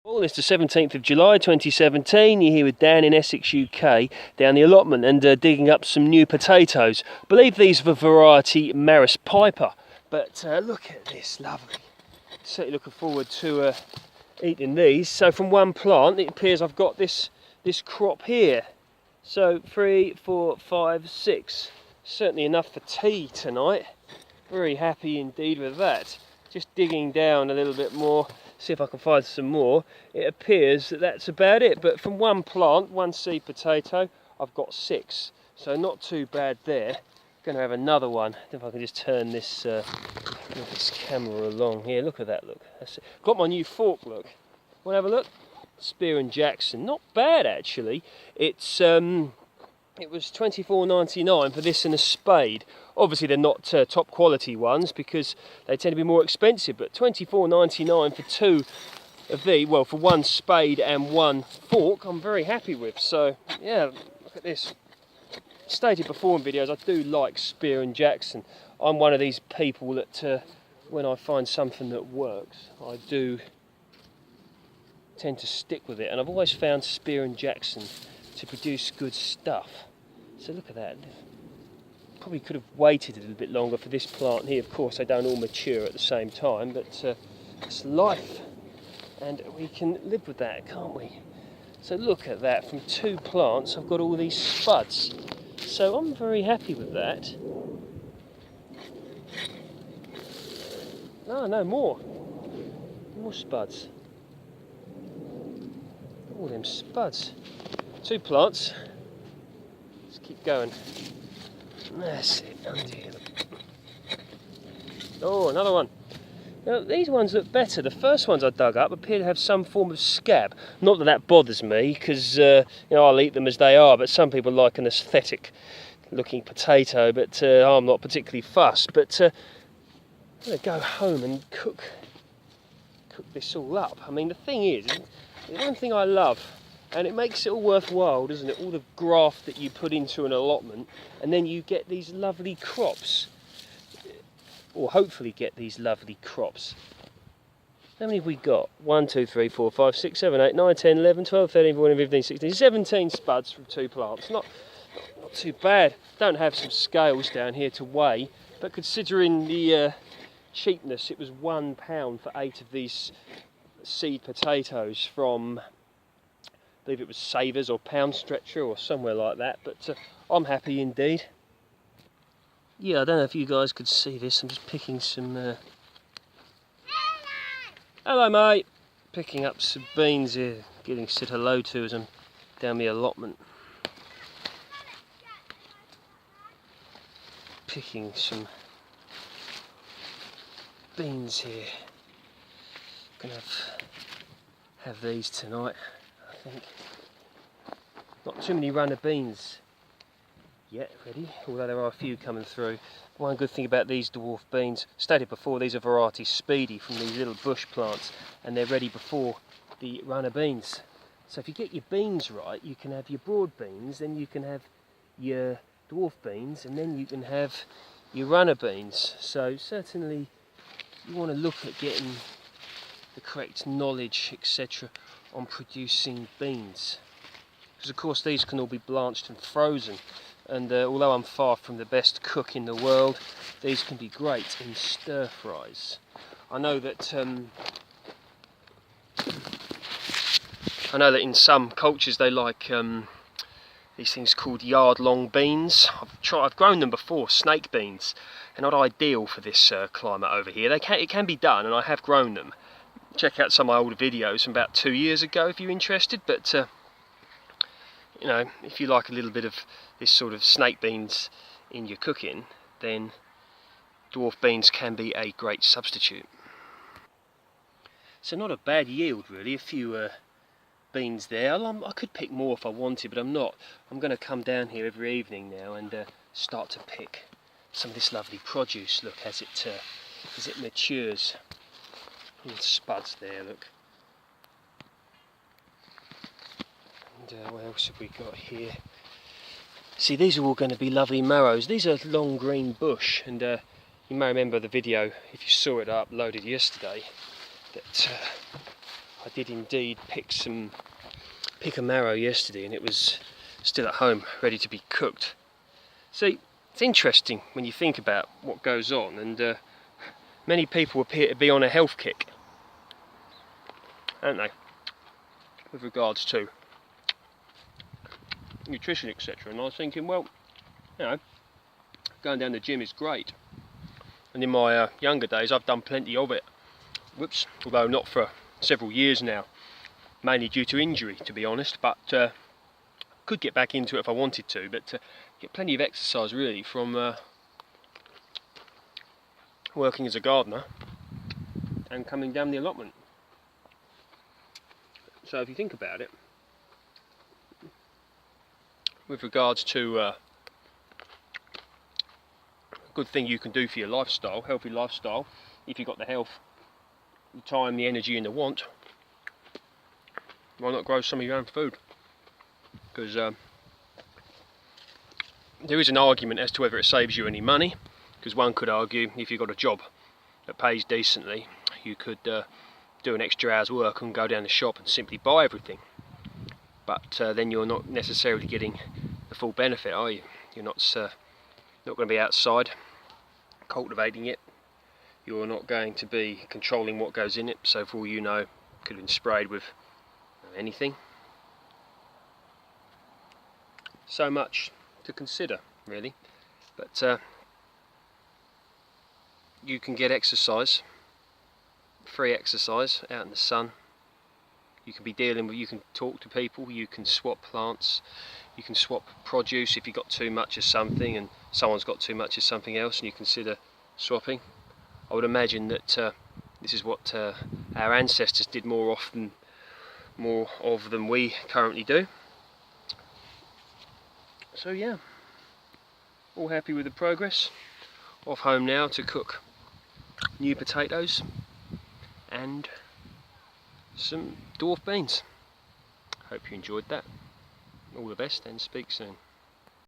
Well, it's the 17th of July 2017, you're here with Dan in Essex, UK, down the allotment and digging up some new potatoes. I believe these are the variety Maris Piper, but look at this, lovely. Certainly looking forward to eating these. So from one plant it appears I've got this crop here. So 3, 4, 5, 6, certainly enough for tea tonight. Very happy indeed with that. Just digging down a little bit more, see if I can find some more. It appears that that's about it, but from one plant, one seed potato, I've got 6, so not too bad there. Going to have another one. If I can just turn this camera along here. Look at that, look. That's it. Got my new fork, look. Want to have a look? Spear and Jackson, not bad actually. It's it was $24.99 for this and a spade. Obviously they're not top quality ones because they tend to be more expensive, but $24.99 for 2 of these, well, for one spade and one fork, I'm very happy with. So yeah, look at this. Stated before in videos, I do like Spear and Jackson. I'm one of these people that when I find something that works, I do tend to stick with it, and I've always found Spear and Jackson to produce good stuff. So look at that. Probably could have waited a little bit longer for this plant here. Of course they don't all mature at the same time, but it's life and we can live with that, can't we? So look at that, from 2 plants I've got all these spuds, so I'm very happy with that. No more spuds. All them spuds. 2 plants. Let's keep going. That's it, under here. Oh, another one. Now, these ones look better. The first ones I dug up appear to have some form of scab. Not that that bothers me, because I'll eat them as they are, but some people like an aesthetic looking potato, but I'm not particularly fussed. But I'm going to go home and cook this all up. I mean, the thing is, the one thing I love, and it makes it all worthwhile, doesn't it? All the graft that you put into an allotment, and then you get these lovely crops. Or hopefully get these lovely crops. How many have we got? 1, 2, 3, 4, 5, 6, 7, 8, 9, 10, 11, 12, 13, 14, 15, 16, 17 spuds from 2 plants. Not too bad. Don't have some scales down here to weigh, but considering the cheapness, it was £1 for 8 of these seed potatoes from, I believe it was Savers or Pound Stretcher or somewhere like that, but I'm happy indeed. Yeah, I don't know if you guys could see this, I'm just picking some... Hello mate! Picking up some beans here, getting said hello to as I'm down the allotment. Picking some beans here. Gonna have these tonight, I think. Not too many runner beans yet ready, although there are a few coming through. One good thing about these dwarf beans, stated before, these are variety Speedy from these little bush plants, and they're ready before the runner beans. So if you get your beans right, you can have your broad beans, then you can have your dwarf beans, and then you can have your runner beans. So certainly you want to look at getting the correct knowledge, etc., on producing beans, because of course these can all be blanched and frozen, and although I'm far from the best cook in the world, these can be great in stir fries. I know that in some cultures they like these things called yard-long beans. I've grown them before, snake beans. They're not ideal for this climate over here. It can be done, and I have grown them. Check out some of my old videos from about 2 years ago if you're interested, but if you like a little bit of this sort of snake beans in your cooking, then dwarf beans can be a great substitute. So not a bad yield really, a few beans there. I could pick more if I wanted, but I'm not. I'm going to come down here every evening now and start to pick some of this lovely produce, look, as it matures. Little spuds there, look. And what else have we got here? See, these are all going to be lovely marrows. These are long green bush, and you may remember the video, if you saw it, I uploaded yesterday, that I did indeed pick a marrow yesterday, and it was still at home, ready to be cooked. See, it's interesting when you think about what goes on, and many people appear to be on a health kick, aren't they, with regards to nutrition, etc. And I was thinking, well, you know, going down the gym is great, and in my younger days I've done plenty of it. Whoops, although not for several years now, mainly due to injury, to be honest, but could get back into it if I wanted to, but get plenty of exercise really from working as a gardener and coming down the allotment. So if you think about it, with regards to a good thing you can do for your lifestyle, healthy lifestyle, if you've got the health, the time, the energy and the want, why not grow some of your own food? Because there is an argument as to whether it saves you any money, because one could argue if you've got a job that pays decently, you could do an extra hour's work and go down the shop and simply buy everything, but then you're not necessarily getting the full benefit, are you? You're not going to be outside cultivating it, you're not going to be controlling what goes in it, so for all you know, it could have been sprayed with anything. So much to consider really, but you can get exercise, free exercise out in the sun. You can be dealing with, you can talk to people, you can swap plants, you can swap produce if you've got too much of something and someone's got too much of something else and you consider swapping. I would imagine that this is what our ancestors did more of than we currently do. So yeah, all happy with the progress. Off home now to cook new potatoes and some dwarf beans. Hope you enjoyed that. All the best and speak soon.